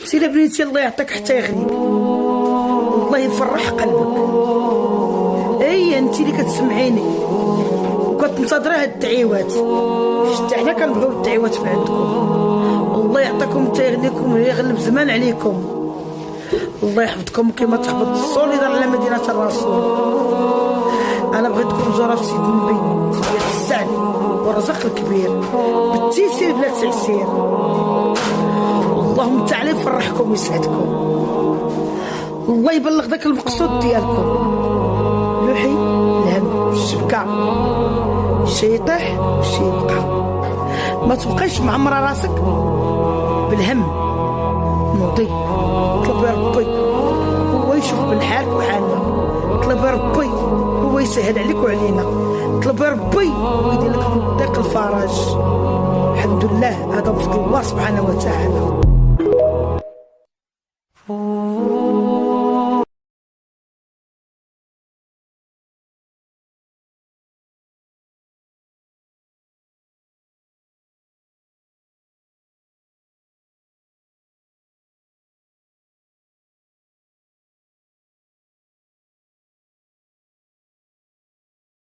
سير بنيتي الله يعطيك حتى يغنيك، الله يفرح قلبك. اي انت اللي كتسمعيني وكتنتظري هاد الدعيوات، حتى حنا كنبغيو الدعيوات من عندكم. الله يعطيكم حتى يغنيكم ويغلب زمان عليكم. الله يحفظكم كما تحفظ الصوليدار على مدينة الرسول. انا بغيتكم زوره في سيد النبي سيد السعد والرزق الكبير بالتيسير بلا تعسير. اللهم تعالى يفرحكم ويسعدكم، الله يبلغ ذاك المقصود ديالكم. لوحي الهم في الشبكه، الشي يطيح والشي يبقى. ما تبقايش معمره راسك بالهم، نوضي طلب يا ربي هو يشوف بين حالك وحالنا. طلب يا ربي هو يسهل عليك وعلينا. طلب يا ربي ويدير لك ضيق الفرج. الحمد لله، هذا بفضل الله سبحانه وتعالى.